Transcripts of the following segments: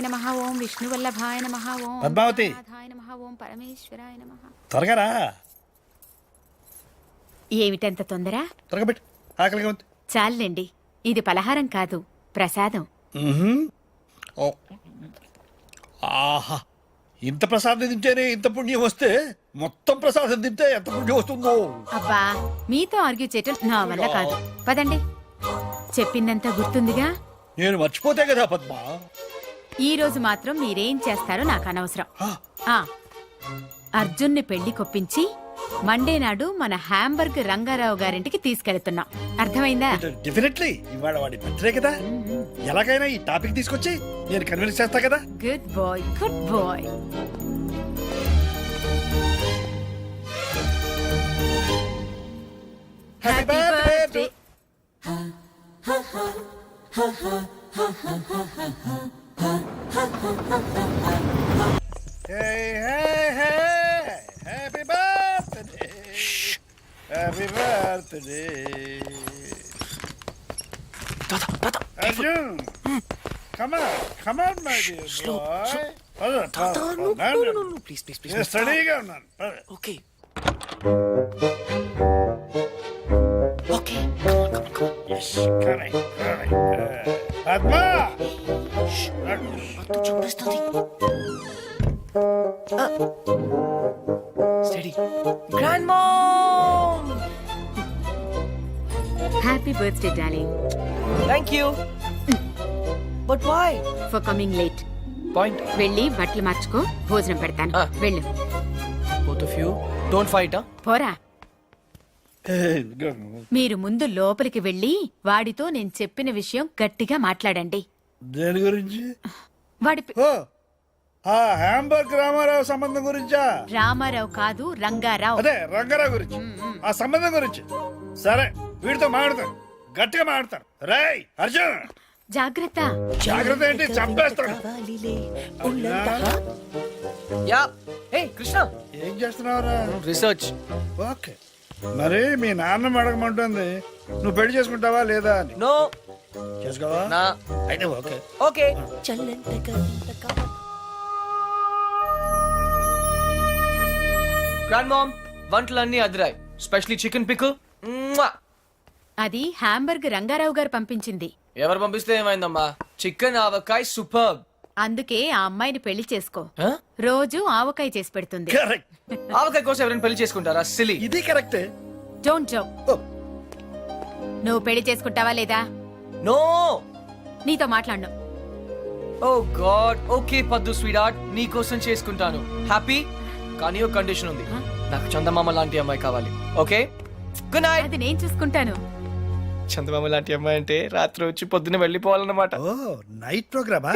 నమః ఓం విష్ణువల్లభాయ నమః ఓం పద్మావతి. నాథాయ నమః ఓం పరమేశ్వరాయ నమః. త్వరగా రా. ఏమిటంత తొందర? త్వరగా పెట్టు, ఆకలిగా ఉంది. చాలండి, ఇది పలహారం కాదు, ప్రసాదం. ఓ. ఆహా, ఇంత ప్రసాదం తింటేనే ఇంత పుణ్యం వస్తే మొత్తం ప్రసాదం తింటే ఎంత పుణ్యం వస్తుందో. అబ్బా, మీతో ఆర్గ్యూ చేయటం నా వల్ల కాదు. పదండి, చెప్పిందంతా గుర్తుందిగా. నేను మర్చిపోతే కదా పద్మ. ఈ రోజు మాత్రం మీరేం చేస్తారో నాకు అనవసరం. అర్జున్ని పెళ్లి కొప్పించి మండే నాడు మన హ్యాంబర్గ్ రంగారావు గారింటికి తీసుకెళ్తున్నాం. అర్థమైందా? డెఫినెట్లీ. ఇవాళ వాడి బర్త్డే కదా, ఎలాగైనా ఈ టాపిక్ తీసుకొచ్చి నేను కన్విన్స్ చేస్తా కదా. Good boy, good boy. Happy birthday. Happy birthday, happy birthday. Arjun, come on, come on, my dear boy. Please స్టడీగా ఉన్నాను. Okay okay Yes, correct, correct. Padma, చూపిస్తుంది steady grand mom. Happy birthday darling. Thank you. But why? For coming late. Point. వెళ్ళి బట్టలు మార్చుకో, భోజనం పెడతాను. వెళ్ళు. Both of you don't fight. పోరా. మీరు ముందు లోపలికి వెళ్ళి వాడితో నేను చెప్పిన విషయం గట్టిగా మాట్లాడండి. దేని గురించి? వాడి ఓ, ఆ హ్యాంబర్గ్ రామారావు సంబంధం గురించా? రామారావు కాదు, రంగారావు. అదే రంగారావు గురించి, ఆ సంబంధం గురించి. సరే, వీడితో మాట్లాడతాను, గట్టిగా మాట్లాడతాను. రేయ్ అర్జున్, జాగ్రత్త. జాగ్రత్త ఏంటి, చంపేస్తాను. యా. హే కృష్ణ, ఏం చేస్తున్నావురా? రీసెర్చ్. ఓకే, మరి మీ నాన్న అడగమంటుంది నువ్వు పెళ్లి చేసుకుంటావా లేదా అని. నో. చేసుకోవా? నా. అయితే ఓకే. ఓకే. గ్రాండ్ మామ్, వంటలన్నీ అదిరాయి. Specially chicken pickle. అది హ్యాంబర్గ్ రంగారావు గారు పంపించింది. ఎవరు పంపిస్తే ఏమైందమ్మా? చికెన్ ఆవకాయ సూపర్. అందుకే ఆ అమ్మాయిని పెళ్లి చేసుకో. రోజు ఆవకాయ చేసి పెడుతుంది. కరెక్ట్. ఆవకాయ కోసం ఎవరైనా పెళ్లి చేసుకుంటారా? సిలీ. ఇది కరెక్టే. Don't joke. నువ్వు పెళ్లి చేసుకుంటావా లేదా? నో. నీతో మాట్లాడను. ఓ గాడ్. ఓకే పద్దు స్వీట్, నీ కోసం చేసుకుంటాను. హ్యాపీ? కానీ ఒక కండిషన్ ఉంది. నాకు చందమామ లాంటి అమ్మాయి కావాలి. Okay, good night. అది నేను చూసుకుంటాను. చందమామ లాంటి అమ్మాయి అంటే రాత్రి వచ్చి పొద్దున్న వెళ్ళిపోవాలన్నమాట. ఓ, నైట్ ప్రోగ్రామా?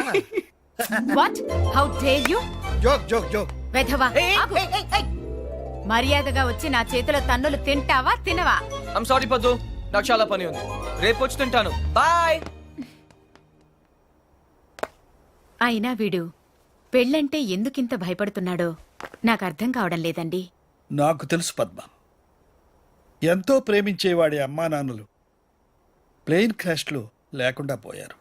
What? How dare you? Joke joke joke. వెధవా, ఆగు. మర్యాదగా వచ్చి నా చేతిలో తన్నులు తింటావా తినవా? ఐమ్ సారీ పద్దు, నాకు చాలా పని ఉంది. రేపు వచ్చి తింటాను. బాయ్. అయినా వీడు పెళ్ళంటే ఎందుకింత భయపడుతున్నాడో నాకు అర్థం కావడం లేదండి. నాకు తెలుసు పద్మ, ఎంతో ప్రేమించేవాడి అమ్మా నాన్నలు ప్లేన్ క్రాష్లో లేకుండా పోయారు.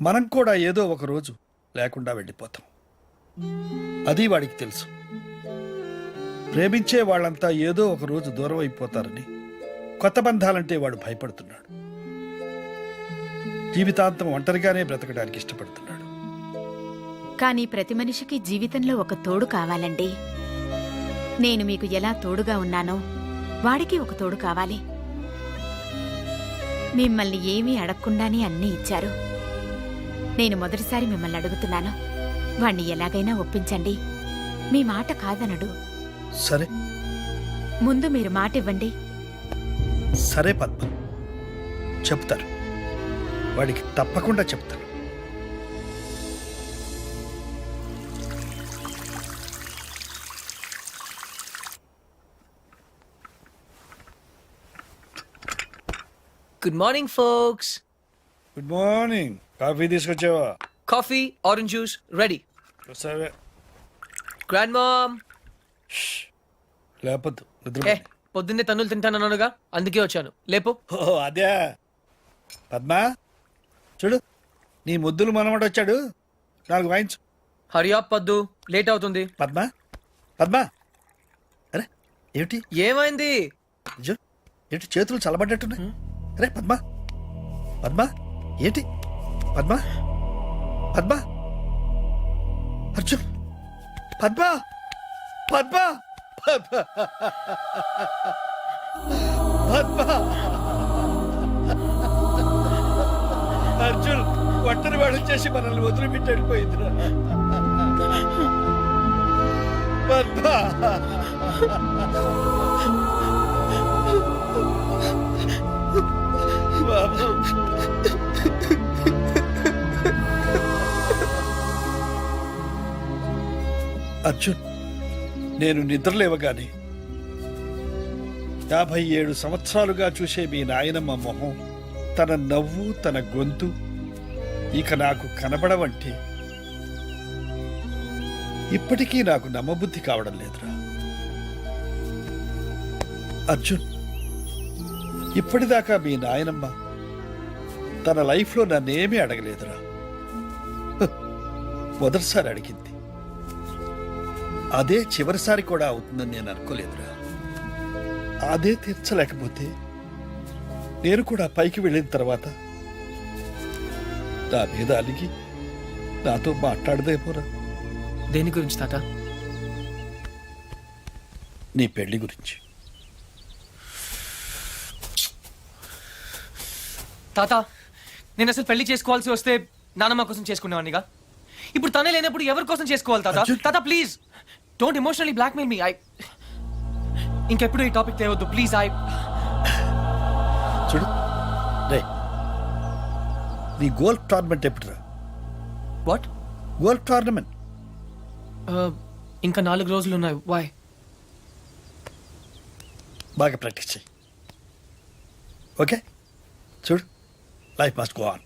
మనం కూడా ఏదో ఒక రోజు లేకుండా వెళ్ళిపోతాం. అది వాడికి తెలుసు. ప్రేమించే వాళ్ళంతా ఏదో ఒక రోజు దూరం అయిపోతారని కొత్త బంధాలంటే వాడు భయపడుతున్నాడు. జీవితాంతం ఒంటరిగానే బ్రతకడానికి ఇష్టపడుతున్నాడు. కానీ ప్రతి మనిషికి జీవితంలో ఒక తోడు కావాలండి. నేను మీకు ఎలా తోడుగా ఉన్నానో వాడికి ఒక తోడు కావాలి. మిమ్మల్ని ఏమీ అడగకుండానే అన్నీ ఇచ్చారు. నేను మొదటిసారి మిమ్మల్ని అడుగుతున్నాను, వాణ్ణి ఎలాగైనా ఒప్పించండి. మీ మాట కాదనడు. సరే, ముందు మీరు మాట ఇవ్వండి. సరే పద్మ, చెప్తారు. వాడికి తప్పకుండా చెప్తారు. Good morning folks. Good morning. Coffee తీసుకొచ్చావా? Coffee, orange juice ready. సరే. Grand mom. లేపొద్దు, పొద్దున్నే తన్నులు తింటానన్నానుగా, అందుకే వచ్చాను. లేపు. ఓ అదే. పద్మా చూడు, నీ ముద్దులు మనవడు వచ్చాడు. నాలుగు వాయించు. హరి అప్ పద్దు, లేట్ అవుతుంది. పద్మ పద్మ, అరే ఏమిటి ఏమైంది? అయ్యో, ఏంటి చేతులు చల్లబడ్డట్టున్నాయి? అరే పద్మ పద్మ, ఏంటి పద్మ పద్మ, అర్జున్ పద్మ పద్మ పద్మ పద్మ, అర్జున్ ఒంటరి వాడు చేసి మనల్ని వదిలిపెట్టి వెళ్ళిపోయిందిరా. పద్మ బాబు, అర్జున్ నేను నిద్రలేవగానే 57 సంవత్సరాలుగా చూసే మీ నాయనమ్మ మొహం, తన నవ్వు, తన గొంతు ఇక నాకు కనబడవంటే ఇప్పటికీ నాకు నమ్మబుద్ధి కావడం లేదురా. అర్జున్, ఇప్పటిదాకా మీ నాయనమ్మ తన లైఫ్లో నన్నేమీ అడగలేదురా. మొదటిసారి అడిగింది, అదే చివరిసారి కూడా అవుతుందని నేను అనుకోలేదురా. అదే తీర్చలేకపోతే నేను కూడా పైకి వెళ్ళిన తర్వాత నా మీద అలిగి నాతో మాట్లాడదేమోరా. దేని గురించి తాత? నీ పెళ్లి గురించి. తాత, నేను అసలు పెళ్లి చేసుకోవాల్సి వస్తే నానమ్మ కోసం చేసుకునేవాడినిగా. ఇప్పుడు తనే లేనప్పుడు ఎవరి కోసం చేసుకోవాలి తాత? అర్జున్. తాత please don't emotionally blackmail me. ఇంకెప్పుడు ఈ టాపిక్ తేవద్దు ప్లీజ్. చూడు రే, నీ గోల్ఫ్ టోర్నమెంట్ ఎప్పుడురా? వాట్? గోల్ఫ్ టోర్నమెంట్ ఇంకా 4 రోజులు ఉన్నాయి. వై? బాగా ప్రాక్టీస్ చేయి. ఓకే, చూడు, life must go on.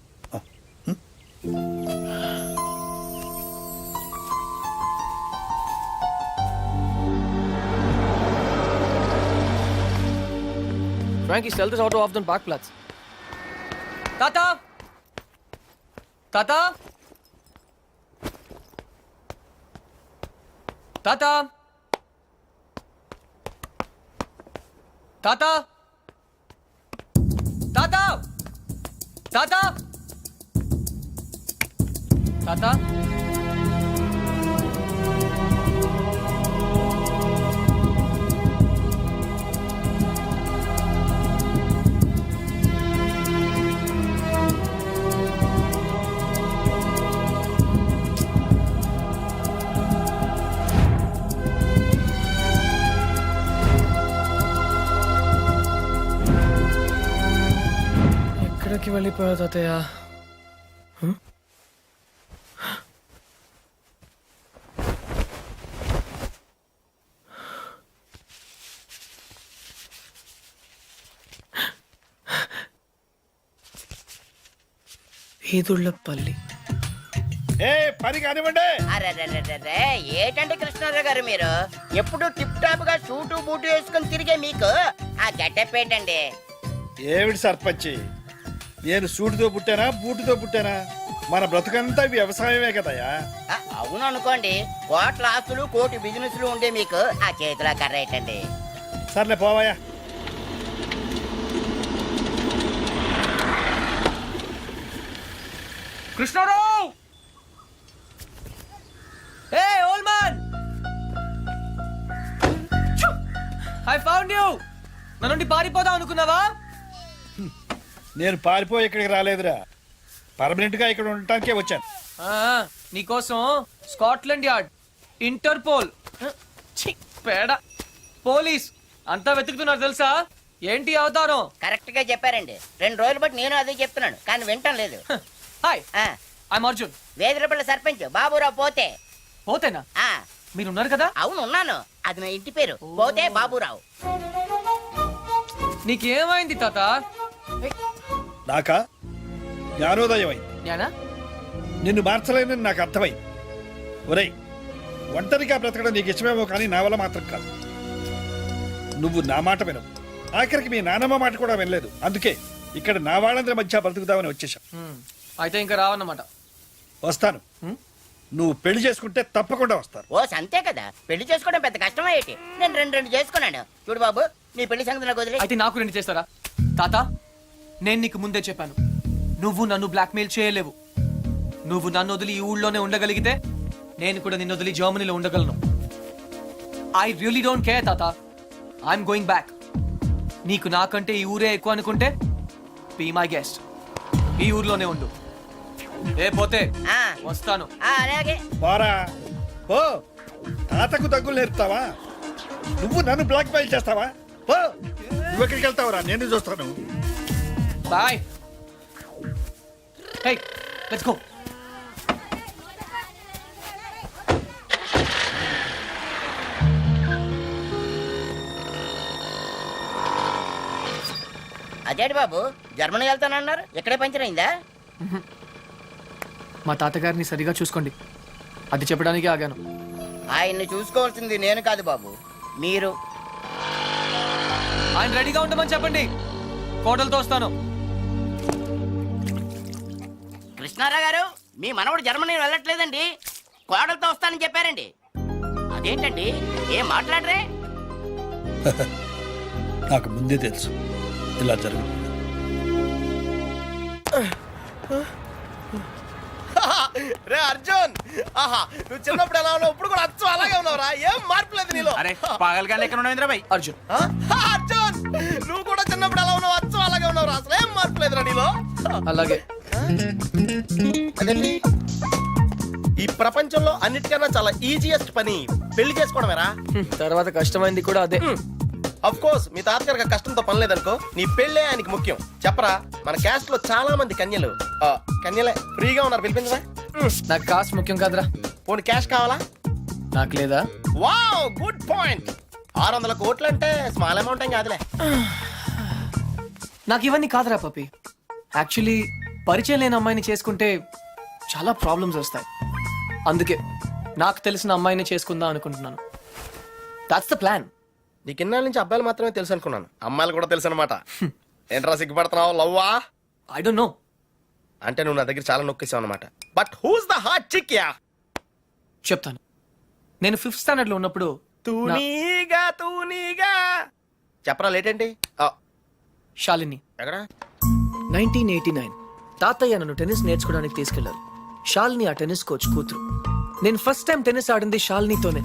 Frankie, sell this auto off the Parkplatz. Tata! Tata! Tata! Tata! Tata! Tata! Tata! ఎక్కడికి వెళ్ళిపోయావు తాతయ్య? ఈదుళ్ళపల్లి. ఏ పని కానివ్వండి. అరెరెరెరెరే, ఏటండి కృష్ణారావు గారు మీరు ఎప్పుడు టిప్ టాప్ గా సూటు బూటు వేసుకుని తిరిగే మీకు ఆ గెటప్ ఏంటండి? ఏమిటి సర్పంచి, నేను సూటితో పుట్టానా బూటుతో పుట్టానా? మన బ్రతుకంతా వ్యవసాయమే కదయా. అవును అనుకోండి, కోట్ల ఆస్తులు కోటి బిజినెస్లు ఉండే మీకు ఆ చేతిలో కర్ర ఏంటండి? సర్లే పోవాయా. Krishnarao! Hey old man, I found you. నా నుండి పారిపోదాం అనుకున్నావా? నేను పారిపోయి ఇక్కడికి రాలేదురా, పర్మనెంట్ గా ఇక్కడ ఉండటానికే వచ్చాను. నీకోసం స్కాట్లాండ్ యార్డ్, ఇంటర్పోల్, ఛీ, పేడ, పోలీస్ అంతా వెతుకుతున్నారు తెలుసా? ఏంటి అవతారం? కరెక్ట్ గా చెప్పారండి. 2 రోజులు బట్టి నేను అదే చెప్తున్నాను, కానీ వింటం లేదు. Hi, I'm Arjun. వేదిరపల్లి సర్పంచ్ బాబురావు పోతే. పోతేనా? ఆ మీరున్నారు కదా? అవును ఉన్నాను, అది నా ఇంటి పేరు. పోతే బాబురావు. నీకేమైంది తాత? నాకా జ్ఞానోదయం అయింది. జ్ఞానా? నిన్ను మార్చలేనని నాకు అర్థమైంది. ఒరేయ్, ఒంటరిగా బ్రతకడం నీకు ఇష్టమేమో కానీ నా వల్ల మాత్రం కాదు. నువ్వు నా మాట వినవు, ఆఖరికి మీ నానమ్మ మాట కూడా వినలేదు. అందుకే ఇక్కడ నా వాళ్ళందరి మధ్య బ్రతుకుదామని వచ్చేసాం. అయితే ఇంకా రావన్నమాట. వస్తాను, నువ్వు పెళ్లి చేసుకుంటే తప్పకుండా వస్తారు. ఓ సంతే కదా, పెళ్లి చేసుకోవడం పెద్ద కష్టం ఏంటి? నేను రెండు చేసుకున్నాను. చూడు బాబు, నీ పెళ్లి సంగతి నాకు వదిలే. అయితే నాకు 2 చేస్తారా? తాత, నేను నీకు ముందే చెప్పాను, నువ్వు నన్ను బ్లాక్మెయిల్ చేయలేవు. నువ్వు నన్ను వదిలి ఈ ఊళ్ళోనే ఉండగలిగితే నేను కూడా నిన్ను వదిలి జర్మనీలో ఉండగలను. ఐ రియలీ డోంట్ కేర్ తాత. I'm going back. నీకు నాకంటే ఈ ఊరే ఎక్కువ అనుకుంటే బీ మై గెస్ట్. ఈ ఊర్లోనే ఉండు. ఏ పోతే ఆ, వస్తాను. అలాగే. పోరా పో. తాతకు దగ్గులు నేర్పుతావా? నువ్వు నన్ను బ్లాక్ మెయిల్ చేస్తావా? పో. నువ్వు ఎక్కడికి వెళ్తావురా? నేను చూస్తాను. బాయ్. Hey, let's go. అదేంటి బాబు, జర్మనీ వెళ్తానన్నారు, ఇక్కడే పంచర్ అయిందా? మా తాతగారిని సరిగా చూసుకోండి, అది చెప్పడానికి ఆగాను. ఆయన్ని చూసుకోవాల్సింది నేను కాదు బాబు, మీరు. ఆయన రెడీగా ఉండమని చెప్పండి, కోటలతో వస్తాను. కృష్ణారావు గారు, మీ మనవడు జర్మనీ వెళ్ళట్లేదండి, కోడలతో వస్తానని చెప్పారండి. అదేంటండి, ఏం మాట్లాడరే? నాకు ముందే తెలుసు ఇలా జరుగుతుంది. రే అర్జున్, ఆహా, నువ్వు చిన్నప్పుడు ఎలా ఉన్నావు, ఇప్పుడు కూడా అచ్చం అలాగే ఉన్నావురా. ఏం మార్పు లేదు నీలో. అరే పాగలగా లెక్క ఉండవేంద్ర భాయ్. అర్జున్, ఆ? అర్జున్, నువ్వు కూడా చిన్నప్పుడు ఎలా ఉన్నావు, అచ్చం అలాగే ఉన్నావురా. అసలు ఏం మార్పు లేదురా నీలో. అలాగే. అదేంటి? ఈ ప్రపంచంలో అన్నిటికన్నా చాలా ఈజియెస్ట్ పని పెళ్లి చేసుకోవడమేరా. తర్వాత కష్టమైంది కూడా అదే. అఫ్ కోర్స్ మీ తాతగారికి ఆ కష్టంతో పని లేదనుకో, నీ పెళ్ళే ఆయనకి ముఖ్యం. చెప్పరా, మన క్యాస్ట్ లో చాలా మంది కన్యలు కన్యలే ఫ్రీగా ఉన్నారు, పిలిపించరా. నాకు కాస్ట్ ముఖ్యం కాదురా. పోనీ క్యాష్ కావాలా? నాకు లేదా? Wow, good point. 600 కోట్లు అంటే స్మాల్ అమౌంట్ ఏం కాదులే. నాకు ఇవన్నీ కాదురా పప్పి. యాక్చువల్లీ పరిచయం లేని అమ్మాయిని చేసుకుంటే చాలా ప్రాబ్లమ్స్ వస్తాయి. అందుకే నాకు తెలిసిన అమ్మాయిని చేసుకుందాం అనుకుంటున్నాను. That's the plan. నీకు ఇన్నాళ్ళ నుంచి అబ్బాయిలు మాత్రమే తెలుసు అనుకున్నాను, అమ్మాయిలు కూడా తెలుసు అనమాట. ఏంట్రా సిగ్గుపడుతున్నావు? లవ్వా? I don't know. అంటే నువ్వు నా దగ్గర చాలా నొక్కేసావు అనమాట. But who's the hot chick ya? చెప్తాను. నేను 5th స్టాండర్డ్ లో ఉన్నప్పుడు తూనీగా చెప్పరా, లేట్ ఏంటి? శాలిని, ఎక్కడ? 1989 తాతయ్య నన్ను టెన్నిస్ నేర్చుకోవడానికి తీసుకెళ్లారు. శాలిని ఆ టెన్నిస్ కోచ్ కూతురు. నేను ఫస్ట్ టైం టెన్నిస్ ఆడింది శాలినితోనే.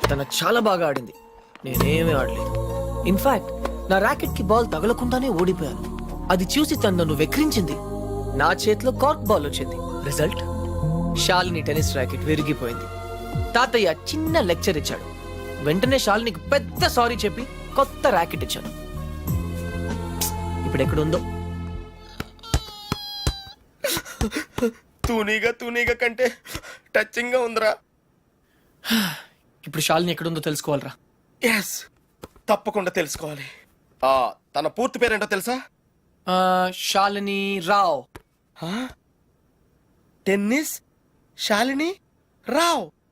తన చాలా బాగా ఆడింది, నేనేమీ ఆడలేదు. ఇన్ఫాక్ట్ నా ర్యాకెట్ కి బాల్ తగలకుండానే ఓడిపోయాను. అది చూసి తను నన్ను వెక్రించింది. నా చేతిలో కార్క్ బాల్ వచ్చింది. రిజల్ట్, శాలిని టెన్నిస్ ర్యాకెట్ విరిగిపోయింది. తాతయ్య చిన్న లెక్చర్ ఇచ్చాడు. వెంటనే శాలినికి పెద్ద సారీ చెప్పి కొత్త ర్యాకెట్ ఇచ్చాను. ఇప్పుడు ఎక్కడుందో. తూనీగా కంటే టచింగ్ గా ఉందిరా. ఇప్పుడు శాలిని ఎక్కడుందో తెలుసుకోవాలరా. ఎస్, తప్పకుండా తెలుసుకోవాలి. తన పూర్తి పేరేంటో తెలుసా? శాలిని రావ్. టెన్నిస్ శాలిని రావ్.